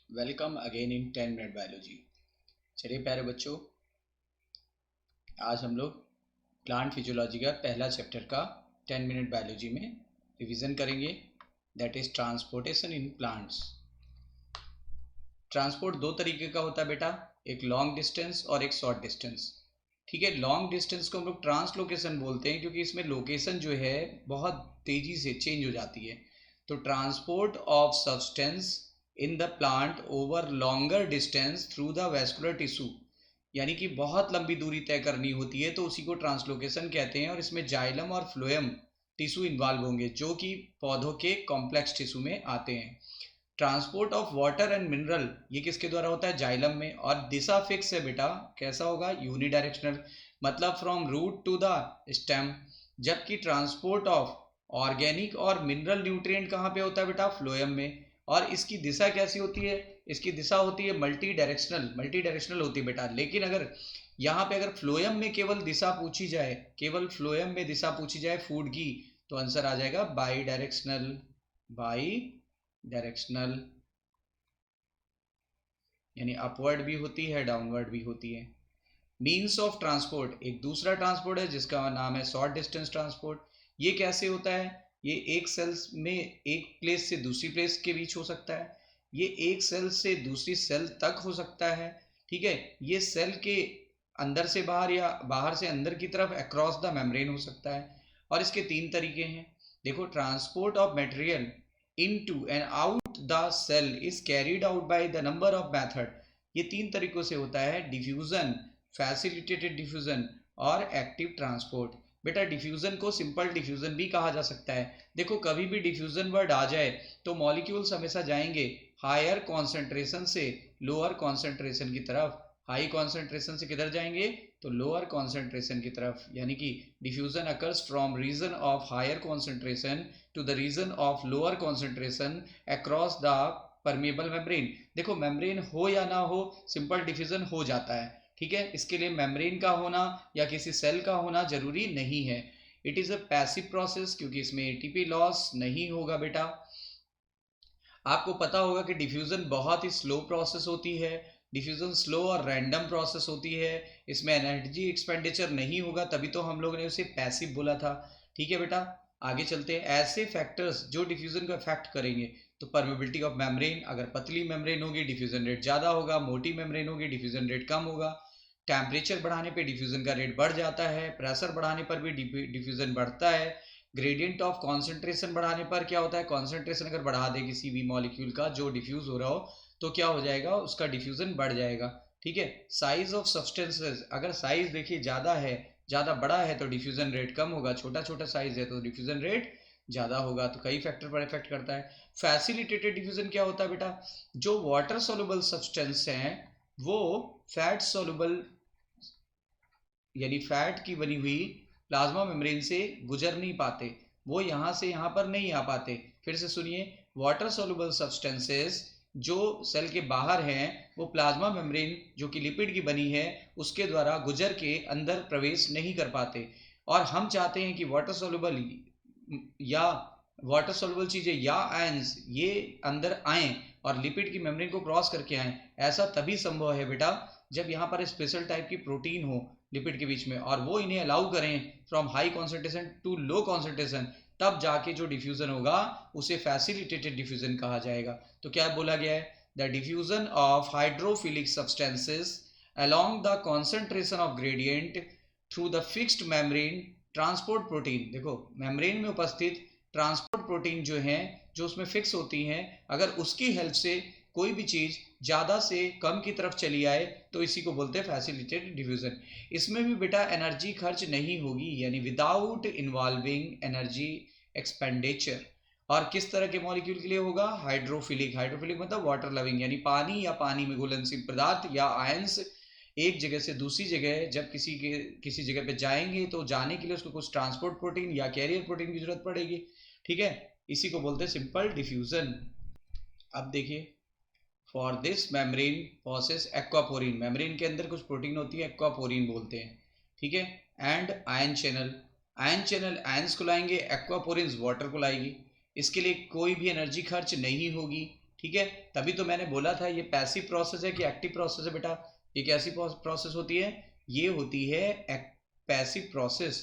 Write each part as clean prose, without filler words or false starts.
Welcome again in 10 minute biology. चलिए प्यारे बच्चों, आज हम लोग प्लांट फिजियोलॉजी का पहला चैप्टर का 10 मिनट बायोलॉजी में रिवीजन करेंगे, that is transportation in plants. Transport दो तरीके का होता है बेटा, एक लॉन्ग डिस्टेंस और एक शॉर्ट डिस्टेंस। ठीक है, लॉन्ग डिस्टेंस को हम लोग ट्रांसलोकेशन बोलते हैं क्योंकि इसमें लोकेशन जो है बहुत तेजी से चेंज हो जाती है। तो transport of substance in the plant over longer distance through the vascular tissue, यानी कि बहुत लंबी दूरी तय करनी होती है तो उसी को ट्रांसलोकेशन कहते हैं। और इसमें जाइलम और फ्लोएम टिश्यू इन्वॉल्व होंगे जो कि पौधों के कॉम्प्लेक्स टिश्यू में आते हैं। Transport of water and mineral ये किसके द्वारा होता है? जाइलम में। और दिशा फिक्स है बेटा, कैसा होगा? यूनिडायरेक्शनल, मतलब from root to the stem. जबकि ट्रांसपोर्ट ऑफ ऑर्गेनिक और मिनरल न्यूट्रिएंट कहाँ पे होता है बेटा? फ्लोएम में। और इसकी दिशा कैसी होती है? इसकी दिशा होती है मल्टी डायरेक्शनल, मल्टी डायरेक्शनल होती है बेटा। लेकिन अगर यहाँ पे अगर फ्लोएम में केवल दिशा पूछी जाए, केवल फ्लोएम में दिशा पूछी जाए फूड की, तो आंसर आ जाएगा बाई डायरेक्शनल। बाई डायरेक्शनल यानी अपवर्ड भी होती है, डाउनवर्ड भी होती है। मीन्स ऑफ ट्रांसपोर्ट एक दूसरा ट्रांसपोर्ट है जिसका नाम है शॉर्ट डिस्टेंस ट्रांसपोर्ट। ये कैसे होता है? ये एक सेल्स में एक प्लेस से दूसरी प्लेस के बीच हो सकता है, ये एक सेल से दूसरी सेल तक हो सकता है। ठीक है, ये सेल के अंदर से बाहर या बाहर से अंदर की तरफ अक्रॉस द मेम्ब्रेन हो सकता है। और इसके तीन तरीके हैं। देखो, transport of material into and out the cell is carried out by the number of method. ये तीन तरीकों से होता है, डिफ्यूजन, फैसिलिटेटेड डिफ्यूजन और एक्टिव ट्रांसपोर्ट। बेटा, डिफ्यूजन को सिंपल डिफ्यूजन भी कहा जा सकता है। देखो, कभी भी डिफ्यूजन वर्ड आ जाए तो मॉलिक्यूल्स हमेशा जाएंगे हायर कॉन्सेंट्रेशन से लोअर कॉन्सेंट्रेशन की तरफ। हाई कॉन्सेंट्रेशन से किधर जाएंगे? तो लोअर कॉन्सेंट्रेशन की तरफ। यानी कि diffusion occurs from region of higher concentration to the region of lower concentration across the permeable membrane. देखो, मेम्ब्रेन हो या ना हो, सिंपल डिफ्यूजन हो जाता है। ठीक है, इसके लिए मेम्ब्रेन का होना या किसी सेल का होना जरूरी नहीं है। It is a passive process क्योंकि इसमें एटीपी लॉस नहीं होगा बेटा। आपको पता होगा कि डिफ्यूजन बहुत ही स्लो प्रोसेस होती है। डिफ्यूजन स्लो और रैंडम प्रोसेस होती है, इसमें एनर्जी एक्सपेंडिचर नहीं होगा, तभी तो हम लोगों ने उसे पैसिव बोला था। ठीक है बेटा, आगे चलते हैं। ऐसे फैक्टर्स जो डिफ्यूजन को अफेक्ट करेंगे, तो परमेबिलिटी ऑफ मेम्ब्रेन, अगर पतली मेम्ब्रेन होगी डिफ्यूजन रेट ज़्यादा होगा, मोटी मेम्ब्रेन होगी डिफ्यूजन रेट कम होगा। टेम्परेचर बढ़ाने पे डिफ्यूजन का रेट बढ़ जाता है, प्रेशर बढ़ाने पर भी डिफ्यूजन बढ़ता है। ग्रेडियंट ऑफ कॉन्सेंट्रेशन बढ़ाने पर क्या होता है? कॉन्सेंट्रेशन अगर बढ़ा दे किसी भी मॉलिक्यूल का जो डिफ्यूज हो रहा हो, तो क्या हो जाएगा? उसका डिफ्यूजन बढ़ जाएगा। ठीक है, साइज ऑफ सब्सटेंसेस, अगर साइज देखिए ज़्यादा है, ज़्यादा बड़ा है तो डिफ्यूजन रेट कम होगा, छोटा छोटा साइज है तो डिफ्यूजन रेट ज़्यादा होगा। तो कई फैक्टर पर इफेक्ट करता है। फैसिलिटेटेड डिफ्यूजन क्या होता है बेटा? जो वाटर सोलुबल सब्सटेंस हैं वो फैट सोलुबल यानी फैट की बनी हुई प्लाज्मा मेम्ब्रेन से गुजर नहीं पाते, वो यहाँ से यहाँ पर नहीं आ पाते। फिर से सुनिए, वाटर सोलुबल सब्सटेंसेस जो सेल के बाहर हैं वो प्लाज्मा मेम्ब्रेन जो कि लिपिड की बनी है उसके द्वारा गुजर के अंदर प्रवेश नहीं कर पाते। और हम चाहते हैं कि वाटर सोलुबल या वाटर सोलुबल चीज़ें या आयंस ये अंदर आएँ और लिपिड की मेम्ब्रेन को क्रॉस करके आएँ। ऐसा तभी संभव है बेटा जब यहाँ पर स्पेशल टाइप की प्रोटीन हो लिपिड के बीच में और वो इन्हें अलाउ करें from high concentration to low concentration, तब जाके जो डिफ्यूजन होगा उसे फैसिलिटेटेड डिफ्यूजन कहा जाएगा। तो क्या बोला गया है? The diffusion of hydrophilic substances along the concentration of gradient through the fixed membrane transport protein. देखो, मेम्ब्रेन में उपस्थित ट्रांसपोर्ट प्रोटीन जो हैं, जो उसमें फिक्स होती हैं, अगर उसकी हेल्प से कोई भी चीज़ ज़्यादा से कम की तरफ चली आए तो इसी को बोलते हैं फैसिलिटेटेड डिफ्यूजन। इसमें भी बेटा एनर्जी खर्च नहीं होगी, यानी विदाउट इन्वॉल्विंग एनर्जी एक्सपेंडिचर। और किस तरह के मॉलिक्यूल के लिए होगा? हाइड्रोफिलिक। हाइड्रोफिलिक मतलब वाटर लविंग, यानी पानी या पानी में घुलनशील पदार्थ या आयंस एक जगह से दूसरी जगह जब किसी जगह पे जाएंगे तो जाने के लिए उसको कुछ ट्रांसपोर्ट प्रोटीन या कैरियर प्रोटीन की जरूरत पड़ेगी। ठीक है, इसी को बोलते हैं सिंपल डिफ्यूजन। अब देखिए, for this membrane process aquaporin, membrane के अंदर कुछ प्रोटीन होती है, एक्वापोरिन बोलते हैं। ठीक है, and ion channel, ion channel ions को लाएंगे, एक्वापोरिन वाटर को लाएगी। इसके लिए कोई भी एनर्जी खर्च नहीं होगी। ठीक है, तभी तो मैंने बोला था ये पैसिव प्रोसेस है कि एक्टिव प्रोसेस है बेटा। ये कैसी प्रोसेस होती है? ये होती है पैसिव प्रोसेस।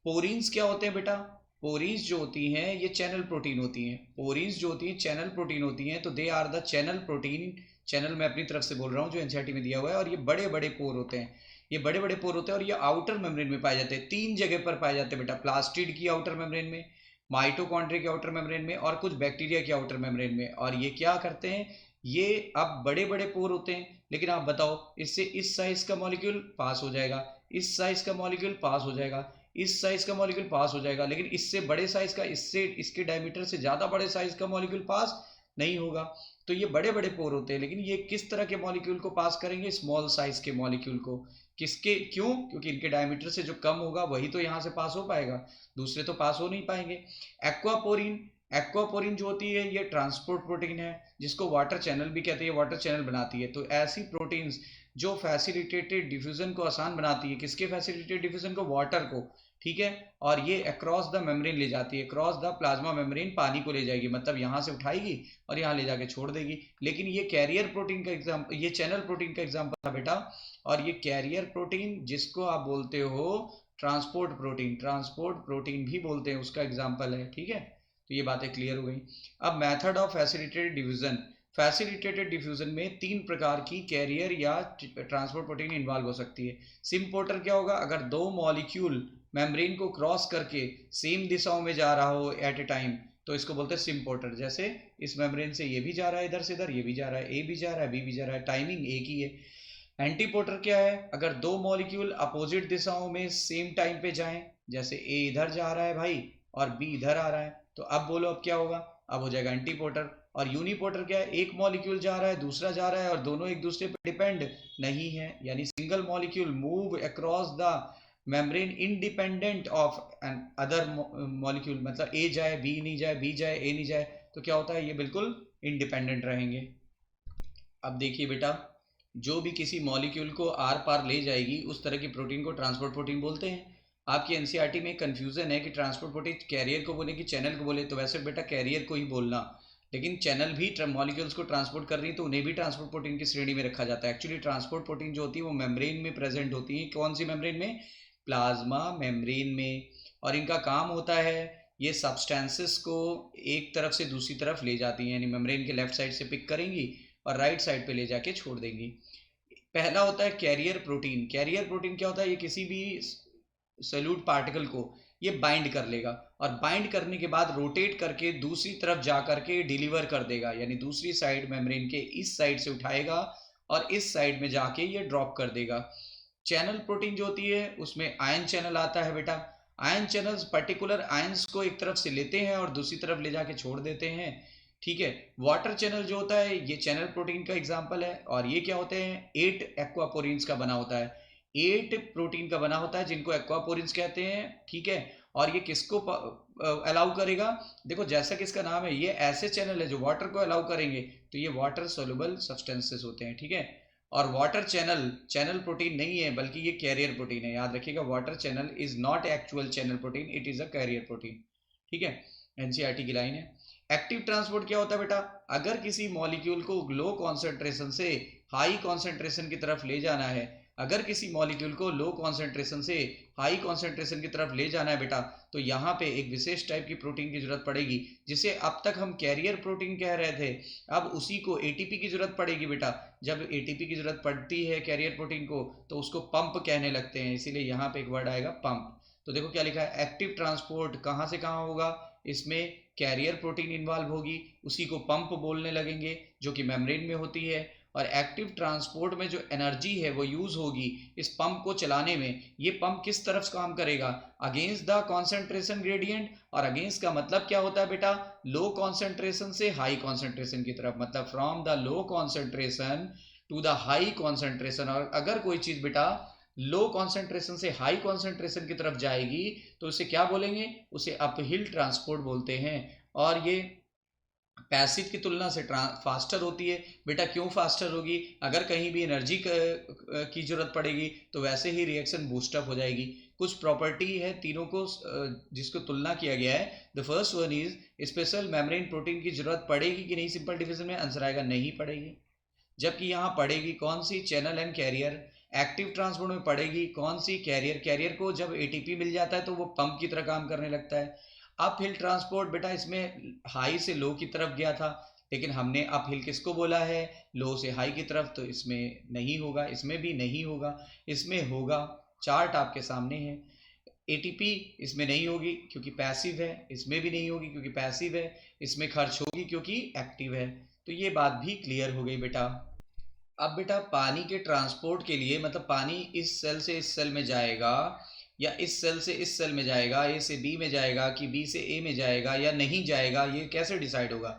पोरीन्स क्या होते हैं बेटा? पोरीन्स जो होती हैं ये चैनल प्रोटीन होती हैं। पोरीन्स जो होती हैं चैनल प्रोटीन होती हैं, तो they are the channel protein. Channel मैं अपनी तरफ से बोल रहा हूँ जो एनसीईआरटी में दिया हुआ है। और ये बड़े बड़े पोर होते हैं, ये बड़े बड़े पोर होते हैं और ये आउटर मेम्ब्रेन में पाए जाते हैं। 3 जगह पर पाए जाते हैं बेटा, प्लास्टिड की आउटर मेम्ब्रेन में, माइटोकॉन्ड्रिया के आउटर मेम्ब्रेन में और कुछ बैक्टीरिया के आउटर मेम्ब्रेन में। और ये क्या करते हैं? ये अब बड़े बड़े पोर होते हैं, लेकिन आप बताओ इससे इस साइज का मॉलिक्यूल पास हो जाएगा, इस साइज का मॉलिक्यूल पास हो जाएगा, इस साइज का मॉलिक्यूल पास हो जाएगा, लेकिन इससे बड़े साइज का, इससे इसके डायमीटर से ज़्यादा बड़े साइज का मॉलिक्यूल पास नहीं होगा। तो ये बड़े बड़े पोर होते हैं, लेकिन ये किस तरह के मॉलिक्यूल को पास करेंगे? स्मॉल साइज के मॉलिक्यूल को। किसके? क्यों? क्योंकि इनके डायमीटर से जो कम होगा वही तो यहाँ से पास हो पाएगा, दूसरे तो पास हो नहीं पाएंगे। एक्वापोरिन, एक्वापोरिन जो होती है ये ट्रांसपोर्ट प्रोटीन है, जिसको वाटर चैनल भी कहते हैं, वाटर चैनल बनाती है। तो ऐसी प्रोटीन्स जो फैसिलिटेटेड डिफ्यूजन को आसान बनाती है, किसके फैसिलिटेटेड डिफ्यूजन को? वाटर को, ठीक है। और ये अक्रॉस द मेम्ब्रेन ले जाती है, क्रॉस द प्लाज्मा मेम्ब्रेन पानी को ले जाएगी, मतलब यहाँ से उठाएगी और यहाँ ले जाके छोड़ देगी। लेकिन ये कैरियर प्रोटीन का एग्जाम्पल, ये चैनल प्रोटीन का एग्जाम्पल था बेटा। और ये कैरियर प्रोटीन जिसको आप बोलते हो ट्रांसपोर्ट प्रोटीन, ट्रांसपोर्ट प्रोटीन भी बोलते हैं, उसका एग्जाम्पल है, ठीक है। तो ये बातें क्लियर हो गई। अब method of facilitated diffusion. Facilitated diffusion में 3 प्रकार की कैरियर या ट्रांसपोर्ट प्रोटीन इन्वॉल्व हो सकती है। सिम्पोर्टर क्या होगा? अगर 2 मॉलिक्यूल मेम्ब्रेन को क्रॉस करके सेम दिशाओं में जा रहा हो एट ए टाइम, तो इसको बोलते हैं सिम्पोर्टर। जैसे इस मेम्ब्रेन से ये भी जा रहा है, इधर से इधर, ये भी जा रहा है, ए भी जा रहा है, बी भी जा रहा है, टाइमिंग एक ही है। एंटीपोर्टर क्या है? अगर 2 मॉलिक्यूल अपोजिट दिशाओं में सेम टाइम पे जाएं, जैसे ए इधर जा रहा है भाई और बी इधर आ रहा है, तो अब बोलो अब क्या होगा? अब हो जाएगा एंटीपोर्टर। और यूनिपोर्टर क्या है? एक मॉलिक्यूल जा रहा है, दूसरा जा रहा है और दोनों एक दूसरे पर डिपेंड नहीं है, यानी single molecule move across the membrane independent of an other molecule. मतलब ए जाए बी नहीं जाए, बी जाए ए नहीं जाए, तो क्या होता है? ये बिल्कुल इंडिपेंडेंट रहेंगे। अब देखिए बेटा, जो भी किसी मॉलिक्यूल को आर पार ले जाएगी उस तरह की प्रोटीन को ट्रांसपोर्ट प्रोटीन बोलते हैं। आपकी एनसीईआरटी में कंफ्यूजन है कि ट्रांसपोर्ट प्रोटीन कैरियर को बोले कि चैनल को बोले, तो वैसे बेटा कैरियर को ही बोलना, लेकिन चैनल भी मॉलिक्यूल्स को ट्रांसपोर्ट कर रही है तो उन्हें भी ट्रांसपोर्ट प्रोटीन की श्रेणी में रखा जाता है। एक्चुअली ट्रांसपोर्ट प्रोटीन जो होती है वो मेम्ब्रेन में प्रेजेंट होती है। कौन सी मेम्ब्रेन में? प्लाज्मा मेम्ब्रेन में। और इनका काम होता है ये सब्सटेंसेस को एक तरफ से दूसरी तरफ ले जाती हैं, यानी मेम्ब्रेन के लेफ्ट साइड से पिक करेंगी और राइट साइड पे ले जाके छोड़ देंगी। पहला होता है कैरियर प्रोटीन। कैरियर प्रोटीन क्या होता है? ये किसी भी सॉल्यूट पार्टिकल को ये बाइंड कर लेगा और बाइंड करने के बाद रोटेट करके दूसरी तरफ जा करके डिलीवर कर देगा, यानी दूसरी साइड मेम्ब्रेन के इस साइड से उठाएगा और इस साइड में जाके ये ड्रॉप कर देगा। चैनल प्रोटीन जो होती है उसमें आयन चैनल आता है बेटा। आयन चैनल्स पर्टिकुलर आयंस को एक तरफ से लेते हैं और दूसरी तरफ ले जाके छोड़ देते हैं, ठीक है। वाटर चैनल जो होता है ये चैनल प्रोटीन का एग्जांपल है। और ये क्या होते हैं? 8 एक्वापोरिन्स का बना होता है, 8 प्रोटीन का बना होता है जिनको एक्वापोरिन्स कहते हैं, ठीक है। और ये किसको अलाउ करेगा? देखो जैसा कि इसका नाम है, ये ऐसे चैनल है जो वाटर को अलाउ करेंगे, तो ये वाटर सोल्यूबल सब्सटेंसेस होते हैं, ठीक है। और वाटर चैनल चैनल प्रोटीन नहीं है बल्कि ये कैरियर प्रोटीन है, याद रखिएगा। Water channel is not actual channel protein, it is a carrier protein, ठीक है। एनसीईआरटी की लाइन है। एक्टिव ट्रांसपोर्ट क्या होता है बेटा? अगर किसी मॉलिक्यूल को लो कॉन्सेंट्रेशन से हाई कॉन्सेंट्रेशन की तरफ ले जाना है, अगर किसी मॉलिक्यूल को लो कॉन्सेंट्रेशन से हाई कॉन्सेंट्रेशन की तरफ ले जाना है बेटा, तो यहाँ पे एक विशेष टाइप की प्रोटीन की जरूरत पड़ेगी, जिसे अब तक हम कैरियर प्रोटीन कह रहे थे, अब उसी को एटीपी की जरूरत पड़ेगी बेटा। जब एटीपी की जरूरत पड़ती है कैरियर प्रोटीन को तो उसको पंप कहने लगते हैं, इसीलिए यहाँ पे एक वर्ड आएगा पंप। तो देखो क्या लिखा है, एक्टिव ट्रांसपोर्ट कहाँ से कहाँ होगा? इसमें कैरियर प्रोटीन इन्वॉल्व होगी, उसी को पंप बोलने लगेंगे जो कि मेम्ब्रेन में होती है। और एक्टिव ट्रांसपोर्ट में जो एनर्जी है वो यूज होगी इस पंप को चलाने में। ये पंप किस तरफ काम करेगा? Against the concentration gradient. और अगेंस्ट का मतलब क्या होता है बेटा? लो कॉन्सेंट्रेशन से हाई कॉन्सेंट्रेशन की तरफ, मतलब from the low concentration to the high concentration. और अगर कोई चीज बेटा लो कॉन्सेंट्रेशन से हाई कॉन्सेंट्रेशन की तरफ जाएगी तो उसे क्या बोलेंगे? उसे अपहिल ट्रांसपोर्ट बोलते हैं। और ये पैसिव की तुलना से फास्टर होती है। बेटा क्यों फास्टर होगी? अगर कहीं भी एनर्जी की जरूरत पड़ेगी तो वैसे ही रिएक्शन बूस्टअप हो जाएगी। कुछ प्रॉपर्टी है तीनों को जिसको तुलना किया गया है। The first one is special membrane protein की जरूरत पड़ेगी कि नहीं सिंपल डिवीजन में? आंसर आएगा नहीं पड़ेगी। जबकि यहाँ पड़ेगी कौन सी? Channel and carrier. Active transport में पड़ेगी कौन सी? कैरियर। कैरियर को जब एटीपी मिल जाता है तो वो पंप की तरह काम करने लगता है। अप हिल ट्रांसपोर्ट बेटा इसमें हाई से लो की तरफ गया था, लेकिन हमने अप हिल किसको बोला है? लो से हाई की तरफ। तो इसमें नहीं होगा, इसमें भी नहीं होगा, इसमें होगा। चार्ट आपके सामने है। एटीपी इसमें नहीं होगी क्योंकि पैसिव है, इसमें भी नहीं होगी क्योंकि पैसिव है, इसमें खर्च होगी क्योंकि एक्टिव है। तो ये बात भी क्लियर हो गई बेटा। अब बेटा पानी के ट्रांसपोर्ट के लिए मतलब पानी इस सेल से इस सेल में जाएगा या इस सेल से इस सेल में जाएगा, ए से बी में जाएगा कि बी से ए में जाएगा या नहीं जाएगा, ये कैसे डिसाइड होगा?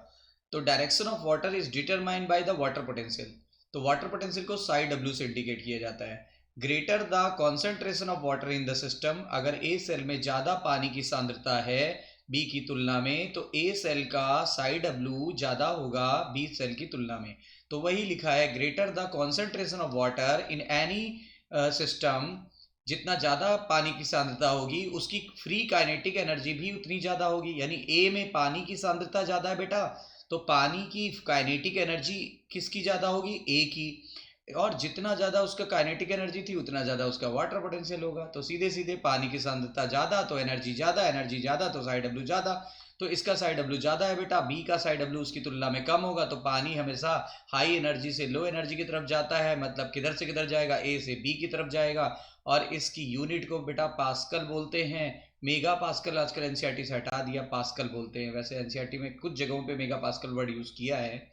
तो direction of water is determined by the water potential. तो वाटर पोटेंशियल को साई डब्ल्यू से इंडिकेट किया जाता है। Greater the concentration of water in the system, अगर ए सेल में ज़्यादा पानी की सांद्रता है बी की तुलना में तो ए सेल का साई डब्ल्यू ज़्यादा होगा बी सेल की तुलना में। तो वही लिखा है greater the concentration of water in any system, जितना ज़्यादा पानी की सांद्रता होगी उसकी फ्री काइनेटिक एनर्जी भी उतनी ज़्यादा होगी। यानी ए में पानी की सांद्रता ज़्यादा है बेटा, तो पानी की काइनेटिक एनर्जी किसकी ज़्यादा होगी? ए की। और जितना ज़्यादा उसका काइनेटिक एनर्जी थी उतना ज़्यादा उसका वाटर पोटेंशियल होगा। तो सीधे सीधे पानी की सांद्रता ज़्यादा तो एनर्जी ज़्यादा, एनर्जी ज़्यादा तो साई डब्ल्यू ज़्यादा। तो इसका साई डब्ल्यू ज़्यादा है बेटा, बी का साई डब्ल्यू उसकी तुलना में कम होगा। तो पानी हमेशा हाई एनर्जी से लो एनर्जी की तरफ जाता है, मतलब किधर से किधर जाएगा? ए से बी की तरफ जाएगा। और इसकी यूनिट को बेटा पास्कल बोलते हैं। मेगा पास्कल आजकल एनसीईआरटी से हटा दिया, पास्कल बोलते हैं। वैसे एनसीईआरटी में कुछ जगहों पे मेगा पास्कल वर्ड यूज़ किया है।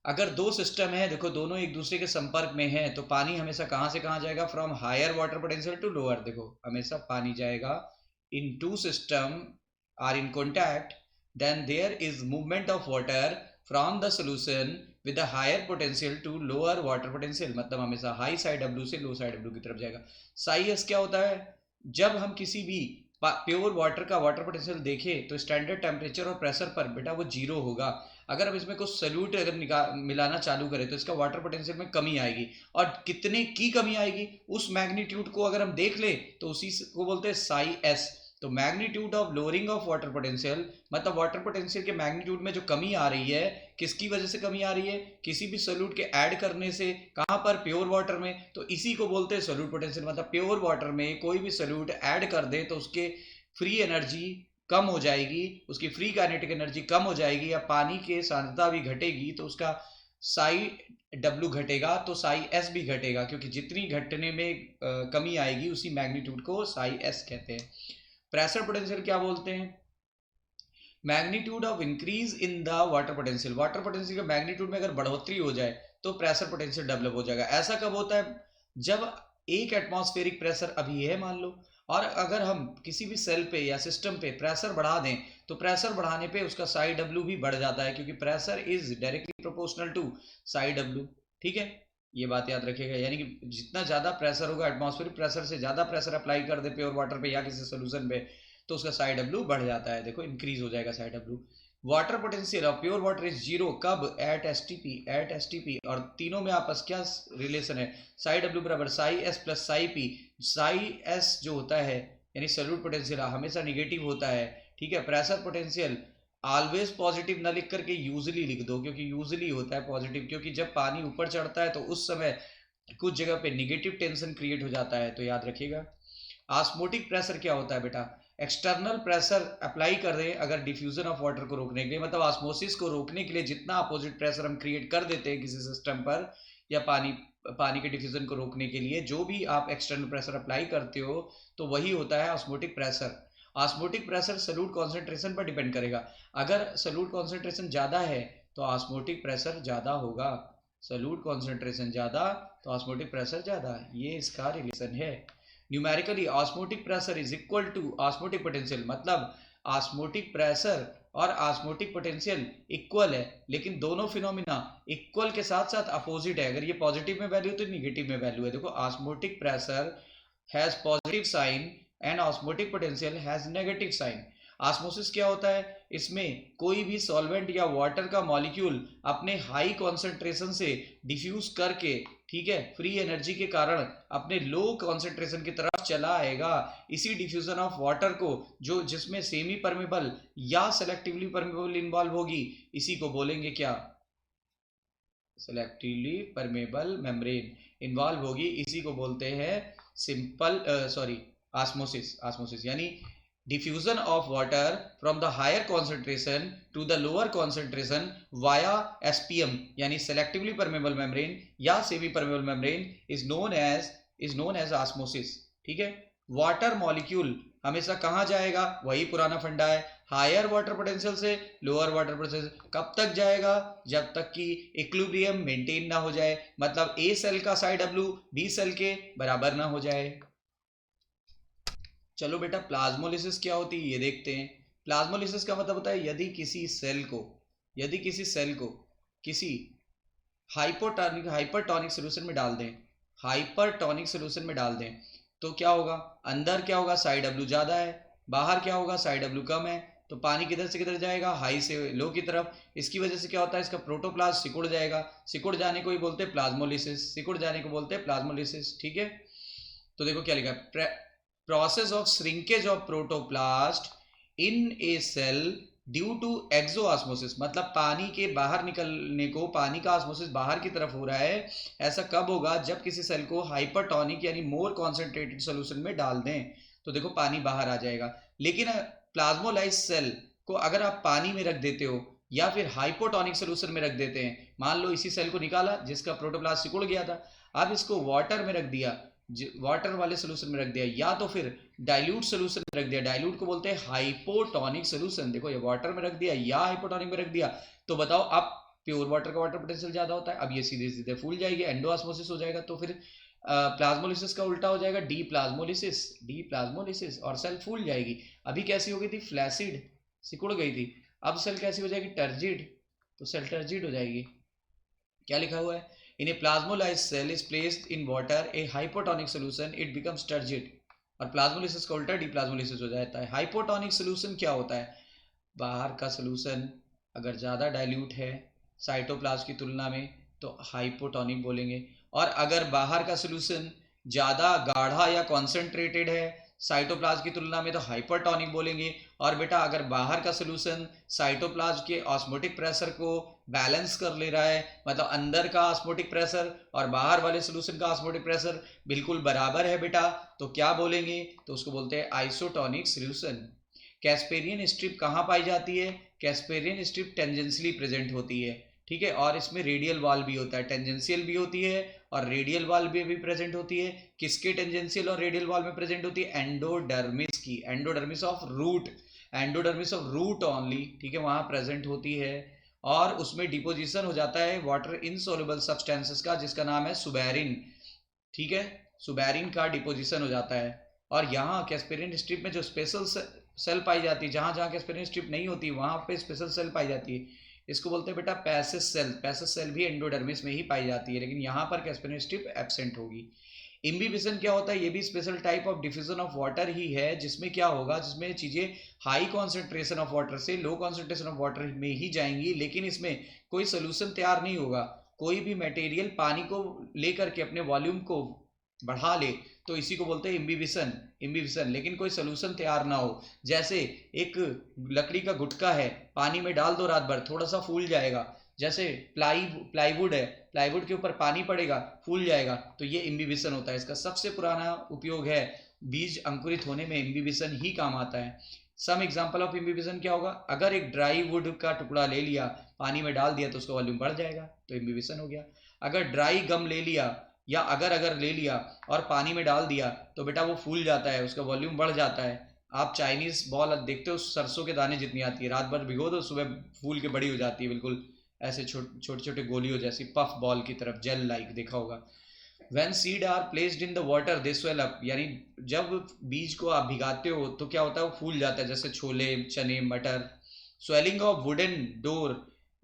अगर दो सिस्टम है, देखो दोनों एक दूसरे के संपर्क में है, तो पानी हमेशा कहाँ से कहाँ जाएगा? From higher water potential to lower. देखो हमेशा पानी जाएगा in two system are in contact, then there is movement of water from the solution with higher potential to lower water potential. मतलब हमेशा हाई साइड डब्ल्यू से लो side W की तरफ जाएगा। साई एस क्या होता है? जब हम किसी भी प्योर वाटर का वाटर पोटेंशियल देखें तो स्टैंडर्ड टेम्परेचर और प्रेशर पर बेटा वो जीरो होगा। अगर हम इसमें कुछ सल्यूट अगर मिलाना चालू करें तो इसका वाटर पोटेंशियल में कमी आएगी। और कितने की कमी आएगी उस मैग्नीट्यूड को अगर हम देख ले तो उसी को बोलते हैं साई एस। तो magnitude of lowering of water potential मतलब वाटर पोटेंशियल के मैग्नीट्यूड में जो कमी आ रही है, किसकी वजह से कमी आ रही है? किसी भी सोल्यूट के ऐड करने से। कहाँ पर? प्योर वाटर में। तो इसी को बोलते हैं सोल्यूट पोटेंशियल। मतलब प्योर वाटर में कोई भी सोल्यूट ऐड कर दे तो उसके फ्री एनर्जी कम हो जाएगी, उसकी फ्री काइनेटिक एनर्जी कम हो जाएगी, या पानी की सांद्रता भी घटेगी तो उसका साई डब्ल्यू घटेगा तो साई एस भी घटेगा, क्योंकि जितनी घटने में कमी आएगी उसी मैग्नीट्यूड को साई एस कहते हैं। प्रेशर पोटेंशियल क्या बोलते हैं? Magnitude of increase in the water potential. Water potential के मैग्नीट्यूड में अगर बढ़ोतरी हो जाए तो प्रेशर पोटेंशियल डेवलप हो जाएगा। ऐसा कब होता है? जब एक एटमॉस्फेरिक प्रेशर अभी है मान लो, और अगर हम किसी भी सेल पे या सिस्टम पे प्रेशर बढ़ा दें तो प्रेशर बढ़ाने पे उसका साई डब्ल्यू भी बढ़ जाता है, क्योंकि pressure is directly proportional to psi W. ठीक है, ये बात याद रखिएगा। यानी कि जितना ज़्यादा प्रेशर होगा, एटमॉस्फेरिक प्रेशर से ज़्यादा प्रेशर अप्लाई कर दे प्योर वाटर पे या किसी सोल्यूशन पे तो उसका साई डब्ल्यू बढ़ जाता है। देखो इंक्रीज हो जाएगा psi W. Water potential of pure water is zero कब? At S T P. और तीनों में आपस क्या रिलेशन है? साई डब्ल्यू बराबर Sai S plus psi P. Sai S जो होता है यानी सोल्यूट पोटेंशियल हमेशा निगेटिव होता है। ठीक है, प्रेशर पोटेंशियल ऑलवेज पॉजिटिव ना लिख करके यूजली लिख दो, क्योंकि यूजली होता है पॉजिटिव, क्योंकि जब पानी ऊपर चढ़ता है तो उस समय कुछ जगह पे निगेटिव टेंशन क्रिएट हो जाता है, तो याद रखिएगा। ऑस्मोटिक प्रेशर क्या होता है बेटा? एक्सटर्नल प्रेशर अप्लाई कर दें अगर डिफ्यूजन ऑफ वाटर को रोकने के लिए, मतलब ऑस्मोसिस को रोकने के लिए जितना अपोजिट प्रेशर हम क्रिएट कर देते हैं किसी सिस्टम पर, या पानी के डिफ्यूजन को रोकने के लिए जो भी आप एक्सटर्नल प्रेशर अप्लाई करते हो तो वही होता है osmotic pressure. Osmotic pressure solute concentration पर डिपेंड करेगा। अगर सॉल्यूट कॉन्सेंट्रेशन ज़्यादा है तो ऑस्मोटिक प्रेशर ज़्यादा होगा। सॉल्यूट कॉन्सेंट्रेशन ज़्यादा तो ऑस्मोटिक प्रेशर ज़्यादा, ये इसका रिलेशन है। Numerically osmotic pressure is equal to osmotic potential, मतलब ऑस्मोटिक प्रेशर और ऑस्मोटिक पोटेंशियल इक्वल है, लेकिन दोनों फिनोमिना इक्वल के साथ साथ अपोजिट है। अगर ये पॉजिटिव में वैल्यू तो निगेटिव में वैल्यू है। देखो osmotic pressure has positive sign and osmotic potential has negative sign. Osmosis क्या होता है? इसमें कोई भी सॉल्वेंट या वाटर का मॉलिक्यूल अपने हाई कॉन्सेंट्रेशन से डिफ्यूज करके, ठीक है, फ्री एनर्जी के कारण अपने लो कॉन्सेंट्रेशन की तरफ चला आएगा। इसी डिफ्यूजन ऑफ वाटर को, जो जिसमें सेमी परमेबल या सेलेक्टिवली परमेबल इन्वॉल्व होगी, इसी को बोलेंगे क्या? सेलेक्टिवली परमेबल मेम्ब्रेन इन्वॉल्व होगी, इसी को बोलते हैं सिंपल ऑस्मोसिस। ऑस्मोसिस यानी diffusion of water from the higher concentration to the lower concentration via SPM यानी selectively permeable membrane या semi permeable membrane is known as osmosis। ठीक है, वाटर मॉलिक्यूल हमेशा कहाँ जाएगा? वही पुराना फंडा है, हायर वाटर पोटेंशियल से लोअर वाटर पोटेंशियल। कब तक जाएगा? जब तक कि इक्विलिब्रियम मेंटेन ना हो जाए, मतलब ए सेल का साई डब्ल्यू बी सेल के बराबर ना हो जाए। चलो बेटा, प्लाज्मोलिसिस क्या होती है ये देखते हैं। प्लाज्मोलिसिस का मतलब होता है यदि किसी सेल को किसी हाइपरटोनिक सोल्यूशन में डाल दें, हाइपरटोनिक सोल्यूशन में डाल दें, तो क्या होगा? अंदर क्या होगा? साई डब्ल्यू ज़्यादा है, बाहर क्या होगा? साई डब्ल्यू कम है। तो पानी किधर से किधर जाएगा? हाई से लो की तरफ। इसकी वजह से क्या होता है? इसका प्रोटोप्लास्ट सिकुड़ जाएगा। सिकुड़ जाने को ही बोलते हैं प्लाज्मोलिसिस, सिकुड़ जाने को बोलते हैं प्लाज्मोलिसिस। ठीक है, तो देखो क्या लिखा है, process of shrinkage of protoplast in a cell due to exoosmosis, मतलब पानी के बाहर निकलने को, पानी का ऑस्मोसिस बाहर की तरफ हो रहा है। ऐसा कब होगा? जब किसी सेल को हाइपरटोनिक यानी मोर कॉन्सेंट्रेटेड सोल्यूशन में डाल दें, तो देखो पानी बाहर आ जाएगा। लेकिन प्लाज्मोलाइज सेल को अगर आप पानी में रख देते हो या फिर हाइपोटोनिक सोल्यूशन में रख देते हैं, मान लो इसी सेल को निकाला जिसका प्रोटोप्लास्ट सिकुड़ गया था, अब इसको वाटर में रख दिया, वाटर वाले सोल्यूशन में रख दिया, या तो फिर डाइल्यूट सोल्यूशन में रख दिया। डाइल्यूट को बोलते हैं हाइपोटोनिक सोल्यूशन। देखो ये वाटर में रख दिया या हाइपोटोनिक में रख दिया, तो बताओ अब प्योर वाटर का वाटर पोटेंशियल ज्यादा होता है, अब ये सीधे सीधे फूल जाएगी, एंडोऑस्मोसिस हो जाएगा। तो फिर प्लाज्मोलिसिस का उल्टा हो जाएगा डी प्लाज्मोलिसिस, और सेल फूल जाएगी। अभी कैसी हो गई थी? फ्लैसिड, सिकुड़ गई थी। अब सेल कैसी हो जाएगी? टर्जिड, तो सेल टर्जिड हो जाएगी। क्या लिखा हुआ है? In a plasmolysed cell is placed in water, a hypotonic solution, it becomes turgid। और प्लाज्मोलिसिस का उल्टा डीप्लाज्मोलिसिस हो जाता है। हाइपोटोनिक सोल्यूशन क्या होता है? बाहर का सोल्यूशन अगर ज़्यादा डाइल्यूट है साइटोप्लाज्म की तुलना में तो हाइपोटोनिक बोलेंगे, और अगर बाहर का सोल्यूशन ज़्यादा गाढ़ा या कॉन्सेंट्रेटेड है साइटोप्लाज्म की तुलना में तो हाइपरटोनिक बोलेंगे। और बेटा अगर बाहर का सोल्यूशन साइटोप्लाज्म के ऑस्मोटिक प्रेशर को बैलेंस कर ले रहा है, मतलब अंदर का ऑस्मोटिक प्रेशर और बाहर वाले सोल्यूशन का ऑस्मोटिक प्रेशर बिल्कुल बराबर है बेटा, तो क्या बोलेंगे? तो उसको बोलते हैं आइसोटोनिक सोल्यूशन। कैस्पेरियन स्ट्रिप कहाँ पाई जाती है? कैस्पेरियन स्ट्रिप टेंजेंशियली प्रेजेंट होती है, ठीक है, और इसमें रेडियल वॉल भी होता है, टेंजेंशियल भी होती है और रेडियल वॉल भी प्रेजेंट होती है। किसके टेंजेंशियल और रेडियल वॉल में प्रेजेंट होती है? एंडोडर्मिस की, endodermis of root, endodermis of root only, ठीक है, वहां प्रेजेंट होती है। और उसमें डिपोजिशन हो जाता है वाटर इनसोल्युबल सब्सटेंसेस का, जिसका नाम है सुबेरिन, ठीक है, सुबेरिन का डिपोजिशन हो जाता है। और यहाँ कैस्पेरियन स्ट्रिप में जो स्पेशल सेल पाई जाती है, जहाँ जहाँ कैस्पेरियन स्ट्रिप नहीं होती वहाँ पे स्पेशल सेल पाई जाती है, इसको बोलते हैं बेटा पैसेज सेल। पैसेज सेल भी एंडोडर्मिस में ही पाई जाती है, लेकिन यहाँ पर कैस्पेरियन स्ट्रिप एब्सेंट होगी। इम्बिबिशन क्या होता है? ये भी special type of diffusion of water ही है, जिसमें क्या होगा, जिसमें चीजें हाई कॉन्सेंट्रेशन ऑफ वाटर से लो कॉन्सेंट्रेशन ऑफ वाटर में ही जाएंगी, लेकिन इसमें कोई सोल्यूशन तैयार नहीं होगा। कोई भी मटेरियल पानी को लेकर के अपने वॉल्यूम को बढ़ा ले तो इसी को बोलते हैं इम्बिबिशन, लेकिन कोई सोल्यूशन तैयार ना हो। जैसे एक लकड़ी का गुटका है, पानी में डाल दो रात भर, थोड़ा सा फूल जाएगा। जैसे प्लाईवुड है, प्लाईवुड के ऊपर पानी पड़ेगा, फूल जाएगा, तो ये इम्बिबिशन होता है। इसका सबसे पुराना उपयोग है बीज अंकुरित होने में, इम्बिबिशन ही काम आता है। सम एग्जांपल ऑफ इम्बिबिशन क्या होगा? अगर एक ड्राई वुड का टुकड़ा ले लिया, पानी में डाल दिया तो उसका वॉल्यूम बढ़ जाएगा, तो इम्बिबिशन हो गया। अगर ड्राई गम ले लिया या अगर ले लिया और पानी में डाल दिया तो बेटा वो फूल जाता है, उसका वॉल्यूम बढ़ जाता है। आप चाइनीज बॉल देखते हो, सरसों के दाने जितनी आती है, रात भर भिगो दो, सुबह फूल के बड़ी हो जाती है, बिल्कुल ऐसे छोटे छोटे गोलियों जैसी, पफ बॉल की तरफ, जेल लाइक, देखा होगा। When seed are placed in the water they swell up, यानी जब बीज को आप भिगाते हो तो क्या होता है? वो फूल जाता है, जैसे छोले, चने, मटर। Swelling of wooden door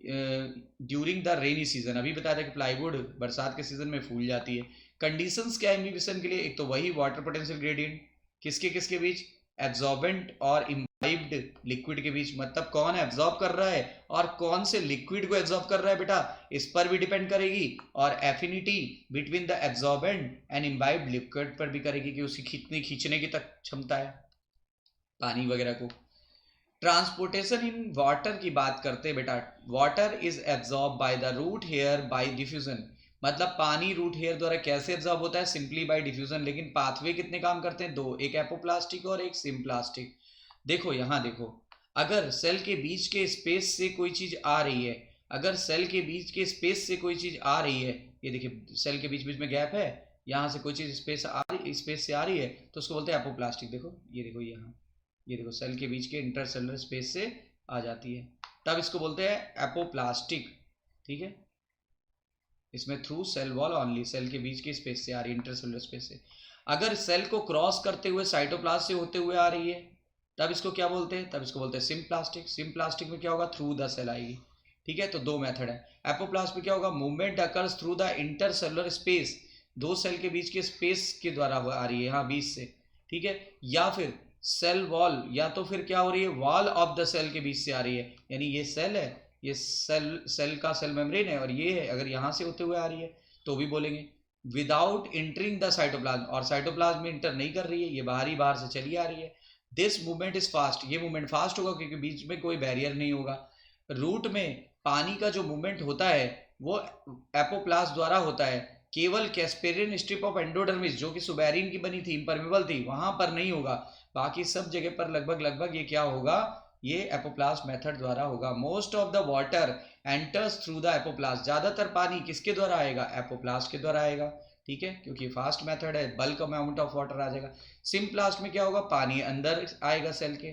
during the rainy season, अभी बताया था कि प्लाईवुड बरसात के सीजन में फूल जाती है। कंडीशंस क्या है इम्बिबिशन के लिए? एक तो वही वाटर पोटेंशियल ग्रेडियंट, किसके किसके बीच? एब्जॉर्बेंट और इम्बाइब्ड लिक्विड के बीच, मतलब कौन एब्जॉर्ब कर रहा है और कौन से लिक्विड को एब्जॉर्ब कर रहा है बेटा, इस पर भी डिपेंड करेगी। और affinity between the absorbent and imbibed liquid पर भी करेगी कि उसकी कितनी खींचने की तक क्षमता है पानी वगैरह को। ट्रांसपोर्टेशन इन वाटर की बात करते हैं बेटा, water is absorb by the root hair by diffusion, मतलब पानी रूट हेयर द्वारा कैसे एब्जॉर्ब होता है, सिंपली बाय डिफ्यूजन। लेकिन पाथवे कितने काम करते हैं, दो, एक एपोप्लास्टिक और एक सिम्प्लास्टिक। देखो यहाँ देखो, अगर सेल के बीच के स्पेस से कोई चीज आ रही है, अगर सेल के बीच के स्पेस से कोई चीज आ रही है, ये देखिए सेल के बीच बीच में गैप है, यहाँ से कोई चीज स्पेस से आ रही है, तो उसको बोलते हैं एपोप्लास्टिक। देखो ये देखो यहाँ, ये देखो सेल के बीच के इंटरसेलुलर स्पेस से आ जाती है, तब इसको बोलते हैं एपोप्लास्टिक। ठीक है, इसमें through cell wall only, cell के बीच के स्पेस से आ रही है, इंटरसेलुलर स्पेस से। अगर सेल को क्रॉस करते हुए साइटोप्लाज्म से होते हुए आ रही है, तब इसको क्या बोलते हैं, तब इसको बोलते हैं सिम्प्लास्टिक। सिम्प्लास्टिक में क्या होगा, थ्रू द सेल आएगी। ठीक है, तो दो मेथड है। एपोप्लास्ट में क्या होगा, movement occurs through the intercellular space, दो सेल के बीच के स्पेस के द्वारा आ रही है, यहाँ बीच से। ठीक है, या फिर सेल वॉल, या तो फिर क्या हो रही है, वॉल ऑफ द सेल के बीच से आ रही है, यानी ये सेल है, ये सेल का सेल मेम्ब्रेन है, और ये है, अगर यहाँ से होते हुए आ रही है तो भी बोलेंगे। विदाउट इंटरिंग द साइटोप्लाज्म, और साइटोप्लाज्म में इंटर नहीं कर रही है, ये बाहर से चली आ रही है। दिस मूवमेंट इज फास्ट, ये मूवमेंट फास्ट होगा क्योंकि बीच में कोई बैरियर नहीं होगा। रूट में पानी का जो मूवमेंट होता है वो एपोप्लास्ट द्वारा होता है, केवल कैस्पेरियन स्ट्रिप ऑफ एंडोडर्मिस जो कि सुबेरिन की बनी थी, इम्परमेबल थी, वहां पर नहीं होगा। बाकी सब जगह पर लगभग ये क्या होगा, ये एपोप्लास्ट मेथड द्वारा होगा। Most of the water enters through the apoplast, ज्यादातर पानी किसके द्वारा आएगा, एपोप्लास्ट के द्वारा आएगा। ठीक है, क्योंकि फास्ट मेथड है, बल्क अमाउंट ऑफ वाटर आ जाएगा। सिम्प्लास्ट में क्या होगा, पानी अंदर आएगा सेल के।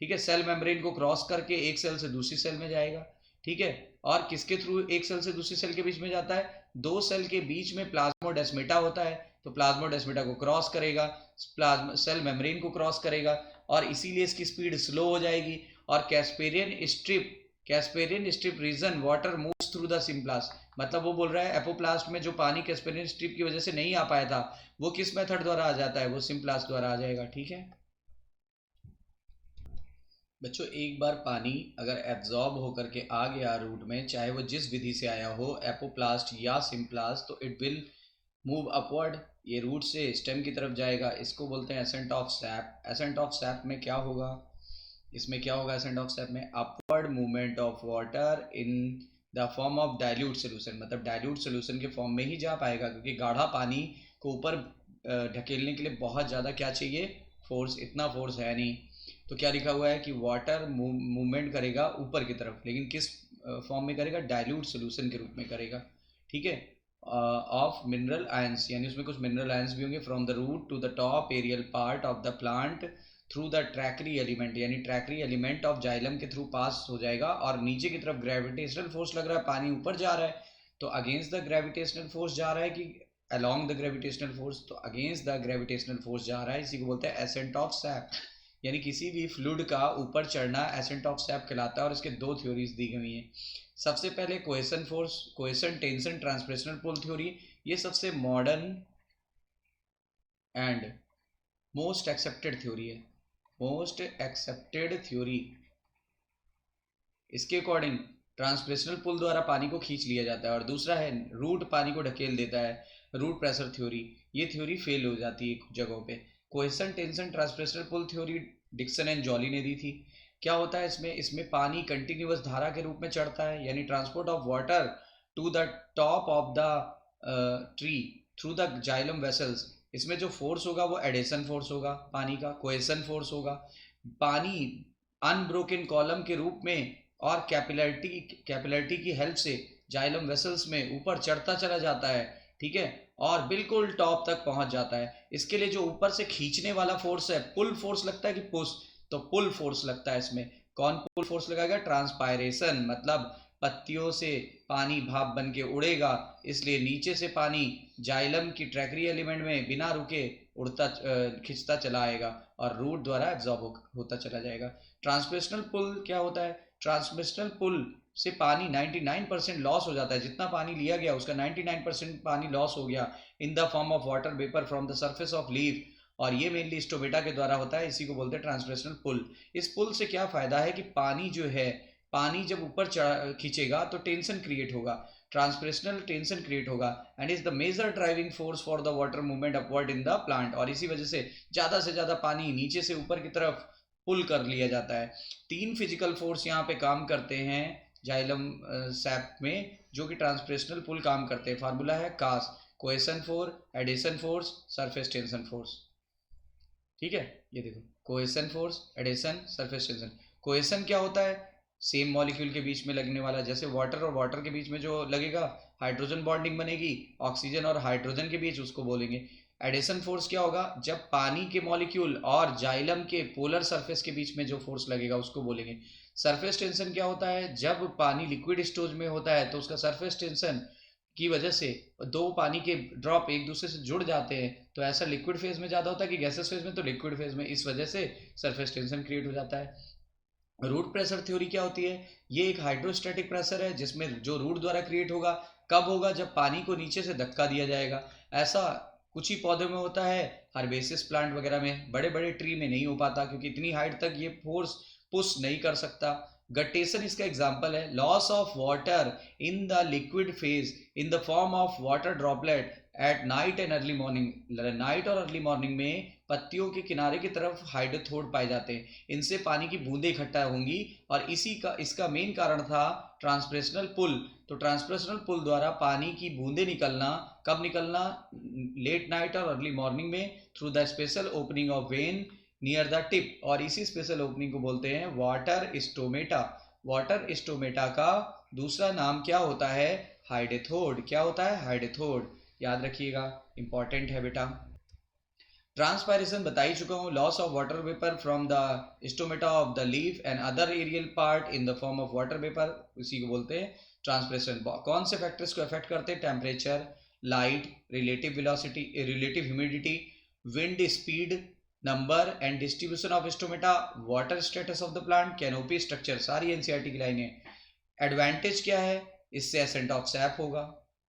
ठीक है, सेल मेम्ब्रेन को क्रॉस करके एक सेल से दूसरी सेल में जाएगा। ठीक है, और किसके थ्रू एक सेल से दूसरी सेल के बीच में जाता है, दो सेल के बीच में प्लाज्मोडेस्मेटा होता है, तो प्लाज्मोडेस्मेटा को क्रॉस करेगा, प्लाज्मा सेल मेम्ब्रेन को क्रॉस करेगा, और इसीलिए इसकी स्पीड स्लो हो जाएगी। और casparian strip region water moves through the symplast, मतलब वो बोल रहा है एपोप्लास्ट में जो पानी कैस्पेरियन स्ट्रिप की वजह से नहीं आ पाया था, वो किस मेथड द्वारा आ जाता है, वो सिम्प्लास्ट द्वारा आ जाएगा। ठीक है बच्चों, एक बार पानी अगर एब्जॉर्ब होकर के आ गया रूट में, चाहे वो जिस विधि से आया हो, एपोप्लास्ट या सिम्प्लास्ट, तो इट विल मूव अपवर्ड, ये रूट से स्टेम की तरफ जाएगा। इसको बोलते हैं ascent of SAP. Ascent of SAP में क्या होगा, इसमें क्या होगा, एसेंट ऑफ सैप में upward movement of water in the form of dilute solution, मतलब डाइल्यूट सोल्यूशन के फॉर्म में ही जा पाएगा, क्योंकि गाढ़ा पानी को ऊपर ढकेलने के लिए बहुत ज़्यादा क्या चाहिए, फोर्स, इतना फोर्स है नहीं। तो क्या लिखा हुआ है कि वाटर मूवमेंट करेगा ऊपर की तरफ, लेकिन किस फॉर्म में करेगा, डाइल्यूट सोल्यूशन के रूप में करेगा। ठीक है, ऑफ मिनरल आयंस, यानी उसमें कुछ मिनरल आयंस भी होंगे। From the root to the top aerial part of the plant through the tracheary element, यानी ट्रैकरी एलिमेंट ऑफ जाइलम के थ्रू पास हो जाएगा। और नीचे की तरफ ग्रेविटेशनल फोर्स लग रहा है, पानी ऊपर जा रहा है, तो अगेंस्ट द ग्रेविटेशनल फोर्स जा रहा है कि अलॉन्ग द ग्रेविटेशनल फोर्स, तो अगेंस्ट द ग्रेविटेशनल फोर्स जा रहा है। इसी को बोलते हैं एसेंट ऑफ सैप, यानी किसी भी फ्लूइड का ऊपर चढ़ना एसेंट ऑफ सैप कहलाता है। और इसके दो थ्योरीज दी गई हैं। सबसे पहले cohesion force, cohesion tension translational pull theory, ये सबसे modern and most accepted theory है, मोस्ट एक्सेप्टेड थ्योरी। इसके अकॉर्डिंग ट्रांसलेशनल पुल द्वारा पानी को खींच लिया जाता है। और दूसरा है रूट पानी को ढकेल देता है, रूट प्रेशर थ्योरी। ये थ्योरी फेल हो जाती है कुछ जगहों पे। Cohesion tension translational pull theory Dixon and Joly ने दी थी। क्या होता है इसमें पानी कंटिन्यूअस धारा के रूप में चढ़ता है, यानी transport of water to the top of the tree through the xylem vessels. इसमें जो फोर्स होगा वो एडेशन फोर्स होगा, पानी का कोहेसन फोर्स होगा। पानी अनब्रोकन कॉलम के रूप में और कैपिलरिटी की हेल्प से जाइलम वेसल्स में ऊपर चढ़ता चला जाता है। ठीक है, और बिल्कुल टॉप तक पहुंच जाता है। इसके लिए जो ऊपर से खींचने वाला फोर्स है, पुल फोर्स लगता है कि पुश, तो पुल फोर्स लगता है इसमें। कौन पुल फोर्स लगाएगा, ट्रांसपायरेशन, मतलब पत्तियों से पानी भाप बन के उड़ेगा, इसलिए नीचे से पानी जाइलम की ट्रैकरी एलिमेंट में बिना रुके उड़ता खिंचता चला आएगा और रूट द्वारा एब्जॉर्ब होता चला जाएगा। ट्रांसलेशनल पुल क्या होता है, ट्रांसलेशनल पुल से पानी 99% लॉस हो जाता है। जितना पानी लिया गया उसका 99% पानी लॉस हो गया इन the form of water vapour from the surface of leaf, और ये मेनली स्टोमेटा के द्वारा होता है, इसी को बोलते हैं ट्रांसपिरेशनल पुल। इस पुल से क्या फायदा है कि पानी जो है, पानी जब ऊपर खींचेगा तो टेंशन क्रिएट होगा, ट्रांसपिरेशनल टेंशन क्रिएट होगा, and is the major driving force for the water movement upward in the plant. और इसी वजह से ज़्यादा पानी नीचे से ऊपर की तरफ पुल कर लिया जाता है। 3 फिजिकल फोर्स यहाँ पे काम करते हैं जाइलम सैप में, जो कि ट्रांसपिरेशनल पुल काम करते हैं। फार्मूला है कास, cohesion force, adhesion force, surface tension force. ठीक है, ये देखो, cohesion force, adhesion, surface tension. Cohesion क्या होता है? सेम मॉलिक्यूल के बीच में लगने वाला, जैसे वाटर और वाटर के बीच में जो लगेगा हाइड्रोजन बॉन्डिंग बनेगी ऑक्सीजन और हाइड्रोजन के बीच, उसको बोलेंगे। एडिशन फोर्स क्या होगा? जब पानी के मॉलिक्यूल और जाइलम के पोलर सरफेस के बीच में जो फोर्स लगेगा उसको बोलेंगे। सरफेस टेंशन क्या होता है? जब पानी लिक्विड स्टेज में होता है तो उसका सरफेस टेंशन की वजह से 2 पानी के ड्रॉप एक दूसरे से जुड़ जाते हैं, तो ऐसा लिक्विड फेज में ज़्यादा होता है कि गैसेस फेज में? तो लिक्विड फेज में, इस वजह से सरफेस टेंशन क्रिएट हो जाता है। रूट प्रेशर थ्योरी क्या होती है? ये एक हाइड्रोस्टैटिक प्रेशर है जिसमें जो रूट द्वारा क्रिएट होगा, कब होगा? जब पानी को नीचे से धक्का दिया जाएगा। ऐसा कुछ ही पौधों में होता है, हर्बेसिस प्लांट वगैरह में, बड़े बड़े ट्री में नहीं हो पाता क्योंकि इतनी हाइट तक ये फोर्स पुश नहीं कर सकता। गटेशन इसका एग्जाम्पल है। Loss of water in the liquid phase in the form of water droplet at night and early morning. Night और अर्ली मॉर्निंग में पत्तियों के किनारे की तरफ हाइड्रोथोड पाए जाते हैं, इनसे पानी की बूंदें इकट्ठा होंगी, और इसका मेन कारण था ट्रांसपिरेशनल पुल। तो ट्रांसपिरेशनल पुल द्वारा पानी की बूंदें निकलना, कब निकलना? लेट नाइट और अर्ली मॉर्निंग में, through the special opening of when near the tip, और इसी स्पेशल ओपनिंग को बोलते हैं वाटर स्टोमेटा। वाटर स्टोमेटा का दूसरा नाम क्या होता है? हाइडेथोड। क्या होता है? हाइडेथोड। याद रखिएगा, इंपॉर्टेंट है बेटा। ट्रांसपायरेशन बता ही चुका हूँ, loss of water vapour from the stomata of the leaf and other aerial part in the form of water vapour, इसी को बोलते हैं ट्रांसपिरेशन। कौन से फैक्टर्स को अफेक्ट करते हैं? Temperature, light, relative velocity, relative humidity, wind speed, number and distribution of stomata, water status of the plant, canopy structure. सारी एनसीईआरटी की लाइनें। एडवांटेज क्या है? इससे एसेंट ऑफ सैप होगा,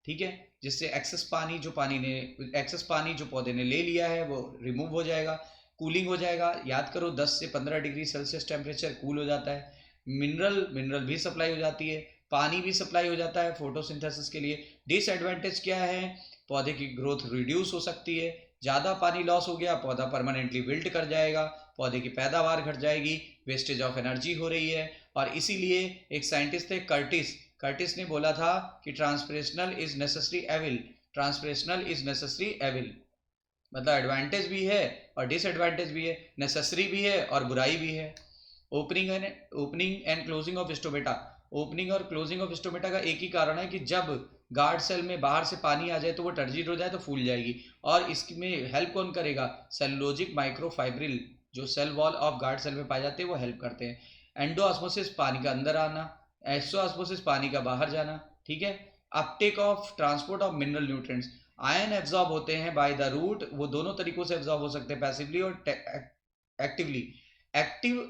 ठीक है, जिससे एक्सेस पानी जो पौधे ने ले लिया है वो रिमूव हो जाएगा। कूलिंग हो जाएगा, याद करो 10 से 15 डिग्री सेल्सियस टेम्परेचर कूल हो जाता है। मिनरल भी सप्लाई हो जाती है, पानी भी सप्लाई हो जाता है फोटोसिंथेसिस के लिए। डिसएडवांटेज क्या है? पौधे की ग्रोथ रिड्यूस हो सकती है, ज़्यादा पानी लॉस हो गया, पौधा परमानेंटली विल्ट कर जाएगा, पौधे की पैदावार घट जाएगी, वेस्टेज ऑफ एनर्जी हो रही है। और इसीलिए एक साइंटिस्ट थे कर्टिस ने बोला था कि transpirational is necessary evil. Transpirational is necessary evil मतलब एडवांटेज भी है और डिसएडवांटेज भी है, नेसेसरी भी है और बुराई भी है। Opening and closing of stomata. Opening और क्लोजिंग ऑफ स्टोमेटा का एक ही कारण है कि जब गार्ड सेल में बाहर से पानी आ जाए तो वो टर्जिड हो जाए तो फूल जाएगी, और इसमें हेल्प कौन करेगा? सेलुलोजिक माइक्रोफाइब्रिल जो cell wall of guard cell में पाए जाते हैं वो हेल्प करते हैं। एंडोऑस्मोसिस पानी का अंदर आना, एक्सोऑस्मोसिस पानी का बाहर जाना, ठीक है। Uptake of transport of mineral nutrients. Ion absorb होते हैं बाय द रूट, वो दोनों तरीकों से एब्जॉर्ब हो सकते हैं, पैसिवली और actively. Active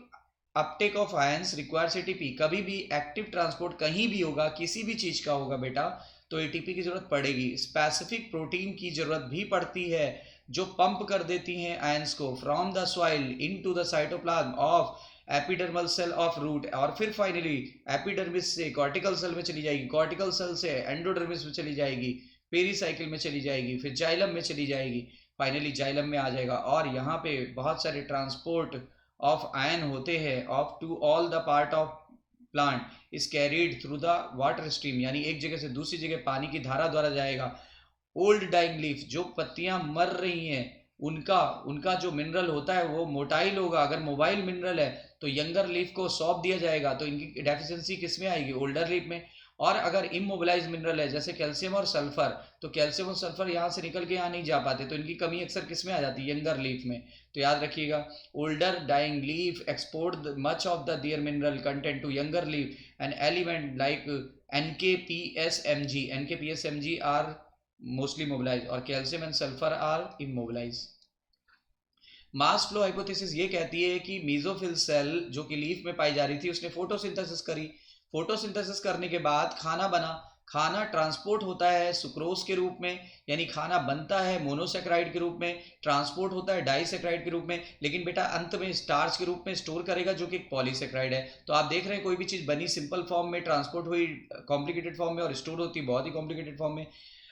Uptake of ions requires ATP. कभी भी एक्टिव ट्रांसपोर्ट कहीं भी होगा, किसी भी चीज का होगा बेटा, तो एटीपी की जरूरत पड़ेगी। स्पेसिफिक प्रोटीन की जरूरत भी पड़ती है जो पंप कर देती हैं आयंस को from the soil into the cytoplasm of epidermal cell of root, और फिर फाइनली एपिडर्मिस से कॉर्टिकल सेल में चली जाएगी, कॉर्टिकल सेल से एंडोडर्मिस में चली जाएगी, पेरीसाइकिल में चली जाएगी, फिर जाइलम में चली जाएगी, फाइनली जाइलम में आ जाएगा। और यहाँ पे बहुत सारे ट्रांसपोर्ट ऑफ आयन होते हैं of to all the part of plant is carried through the water stream, यानी एक जगह से दूसरी जगह पानी की धारा द्वारा जाएगा। ओल्ड डाइंग लीफ, जो पत्तियां मर रही हैं उनका जो मिनरल होता है वो मोटाइल होगा। अगर मोबाइल मिनरल है तो यंगर लीफ को सौंप दिया जाएगा, तो इनकी डेफिशिएंसी किस में आएगी? ओल्डर लीफ में। और अगर इमोबिलाइज मिनरल है जैसे कैल्शियम और सल्फर, तो कैल्शियम और सल्फर यहाँ से निकल के यहाँ नहीं जा पाते, तो इनकी कमी अक्सर किस में आ जाती है? यंगर लीफ में। तो याद रखिएगा, older dying leaf export much of the their mineral content to younger leaf and element like NKPSMG। NKPSMG are mostly mobilise और calcium and sulphur are immobilise. Mass flow hypothesis ये कहती है कि mesophyll cell जो कि leaf में पाई जा रही थी उसने फोटोसिंथेसिस करी, फोटोसिंथेसिस करने के बाद खाना बना, खाना ट्रांसपोर्ट होता है सुक्रोज के रूप में, यानी खाना बनता है मोनोसेक्राइड के रूप में, ट्रांसपोर्ट होता है डाइसेक्राइड के रूप में, लेकिन बेटा अंत में स्टार्च के रूप में स्टोर करेगा जो कि एक पॉलीसेक्राइड है। तो आप देख रहे हैं कोई भी चीज़ बनी सिंपल फॉर्म में, ट्रांसपोर्ट हुई कॉम्प्लिकेटेड फॉर्म में और स्टोर होती बहुत ही कॉम्प्लिकेटेड फॉर्म में।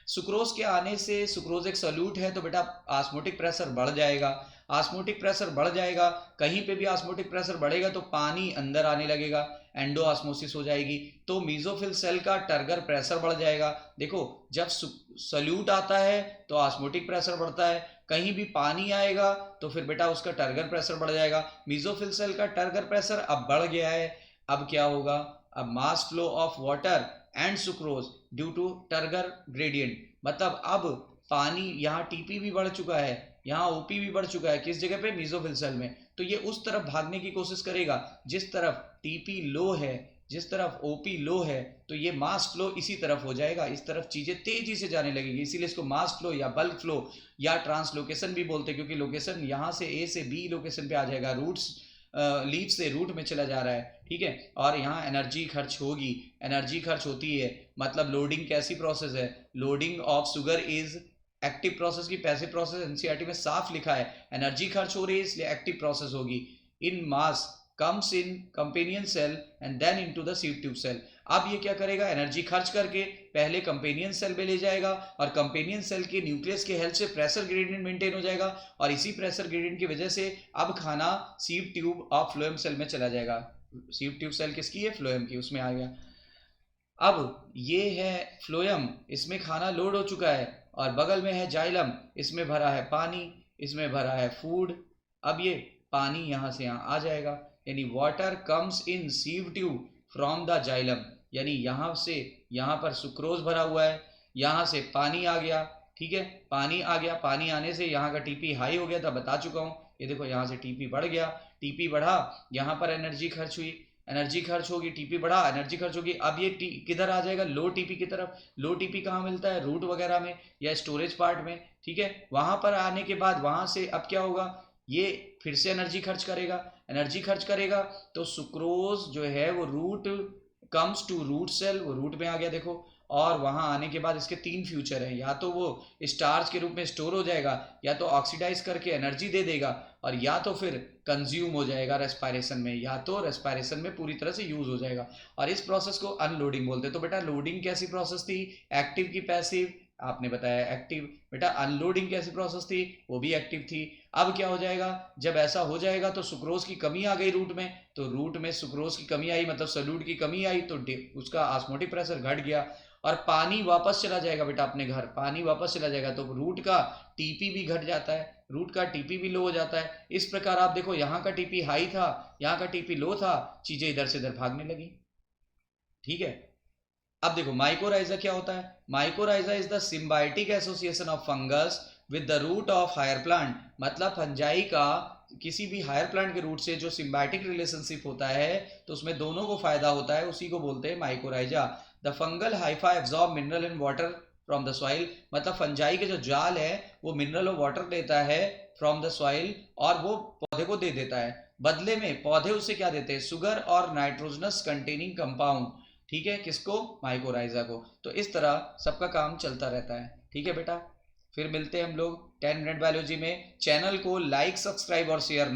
सुक्रोज के आने से, सुक्रोज एक सॉल्यूट है तो बेटा ऑस्मोटिक प्रेशर बढ़ जाएगा। ऑस्मोटिक प्रेशर बढ़ जाएगा, कहीं पे भी ऑस्मोटिक प्रेशर बढ़ेगा तो पानी अंदर आने लगेगा, एंडोऑस्मोसिस हो जाएगी, तो मीजोफिल सेल का टर्गर प्रेशर बढ़ जाएगा। देखो जब सॉल्यूट आता है तो ऑस्मोटिक प्रेशर बढ़ता है, कहीं भी पानी आएगा तो फिर बेटा उसका टर्गर प्रेशर बढ़ जाएगा। मीजोफिल सेल का टर्गर प्रेशर अब बढ़ गया है, अब क्या होगा, अब mass flow of water and sucrose due to turgor gradient, मतलब अब पानी, यहाँ टीपी भी बढ़ चुका है, यहाँ ओपी भी बढ़ चुका है, किस जगह पे, मीजोफिल सेल में, तो ये उस तरफ भागने की कोशिश करेगा जिस तरफ टीपी लो है, जिस तरफ ओपी लो है, तो ये मास फ्लो इसी तरफ हो जाएगा, इस तरफ चीजें तेजी से जाने लगेगी, इसीलिए इसको मास फ्लो या बल्क फ्लो या ट्रांसलोकेशन भी बोलते हैं, क्योंकि लोकेशन यहाँ से ए से बी लोकेशन पे आ जाएगा, रूट्स लीफ से रूट में चला जा रहा है, ठीक है, और यहाँ एनर्जी खर्च होगी, एनर्जी खर्च होती है, मतलब लोडिंग कैसी प्रोसेस है, loading of sugar is active process की पैसिव प्रोसेस, एनसीईआरटी में साफ लिखा है, एनर्जी खर्च हो रही है इसलिए एक्टिव प्रोसेस होगी। In mass comes in companion cell and then into the sieve tube cell. अब ये क्या करेगा, एनर्जी खर्च करके पहले कंपेनियन सेल में ले जाएगा और कंपेनियन सेल के न्यूक्लियस के हेल्प से प्रेशर ग्रेडियंट मेंटेन हो जाएगा और इसी प्रेशर ग्रेडियंट की वजह से अब खाना sieve tube of phloem cell में चला जाएगा। सीड ट्यूब सेल किसकी है, फ्लोएम की, उसमें आ गया। अब ये है फ्लोएम, इसमें खाना लोड हो चुका है और बगल में है जाइलम, इसमें भरा है पानी, इसमें भरा है फूड। अब ये पानी यहाँ से यहाँ आ जाएगा, यानी water comes in sieve tube from the xylem, यानी यहाँ से यहाँ पर सुक्रोज भरा हुआ है, यहाँ से पानी आ गया, ठीक है, पानी आ गया, पानी आने से यहाँ का टीपी हाई हो गया था, बता चुका हूँ, ये देखो यहाँ से टीपी बढ़ गया, टीपी बढ़ा, यहाँ पर एनर्जी खर्च हुई, एनर्जी खर्च होगी, टीपी बढ़ा, एनर्जी खर्च होगी, अब ये किधर आ जाएगा, लो टीपी की तरफ। लो टीपी कहाँ मिलता है, रूट वगैरह में या स्टोरेज पार्ट में, ठीक है, वहां पर आने के बाद वहां से अब क्या होगा, ये फिर से एनर्जी खर्च करेगा, एनर्जी खर्च करेगा तो सुक्रोज जो है वो root comes to root cell, वो रूट में आ गया देखो, और वहां आने के बाद इसके तीन फ्यूचर हैं, या तो वो स्टार्च के रूप में स्टोर हो जाएगा, या तो ऑक्सीडाइज करके एनर्जी दे देगा, और या तो फिर कंज्यूम हो जाएगा रेस्पायरेशन में, या तो रेस्पायरेशन में पूरी तरह से यूज हो जाएगा, और इस प्रोसेस को अनलोडिंग बोलते हैं। तो बेटा लोडिंग कैसी प्रोसेस थी, एक्टिव की पैसिव, आपने बताया एक्टिव, बेटा अनलोडिंग कैसी प्रोसेस थी, वो भी एक्टिव थी। अब क्या हो जाएगा, जब ऐसा हो जाएगा तो सुक्रोज की कमी आ गई रूट में, तो रूट में सुक्रोज की कमी आई, मतलब सॉल्यूट की कमी आई, तो उसका ऑस्मोटिक प्रेशर घट गया और पानी वापस चला जाएगा बेटा अपने घर, पानी वापस चला जाएगा, तो रूट का टीपी भी घट जाता है, रूट का टीपी भी लो हो जाता है। इस प्रकार आप देखो यहाँ का टीपी हाई था, यहाँ का टीपी लो था, चीजें इधर से इधर भागने लगी, ठीक है। अब देखो माइकोराइजा क्या होता है, mycorrhiza is the symbiotic association of fungus with the root of higher plant, मतलब फंजाई का किसी भी हायर प्लांट के रूट से जो सिम्बायोटिक रिलेशनशिप होता है तो उसमें दोनों को फायदा होता है, उसी को बोलते हैं mycorrhiza. The fungal Haifa absorb mineral and water from the soil, मतलब फंजाई का जो जाल है वो मिनरल और वाटर लेता है फ्रॉम द सॉइल और वो पौधे को दे देता है, बदले में पौधे उसे क्या देते हैं, शुगर और नाइट्रोजनस कंटेनिंग कंपाउंड, ठीक है, किसको, माइकोराइजा को। तो इस तरह सबका काम चलता रहता है, ठीक है बेटा। फिर मिलते हैं हम लोग 10 मिनट बायोलॉजी में। चैनल को लाइक सब्सक्राइब और शेयर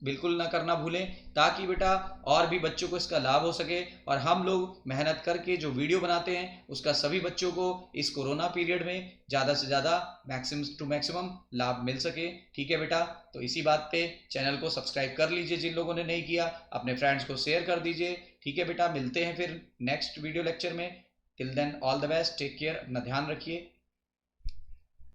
बिल्कुल ना करना भूलें, ताकि बेटा और भी बच्चों को इसका लाभ हो सके, और हम लोग मेहनत करके जो वीडियो बनाते हैं उसका सभी बच्चों को इस कोरोना पीरियड में ज़्यादा से ज़्यादा मैक्सिमम टू मैक्सिमम लाभ मिल सके, ठीक है बेटा। तो इसी बात पे चैनल को सब्सक्राइब कर लीजिए, जिन लोगों ने नहीं किया अपने फ्रेंड्स को शेयर कर दीजिए, ठीक है बेटा। मिलते हैं फिर नेक्स्ट वीडियो लेक्चर में। Till then all the best, take care, अपना ध्यान रखिए।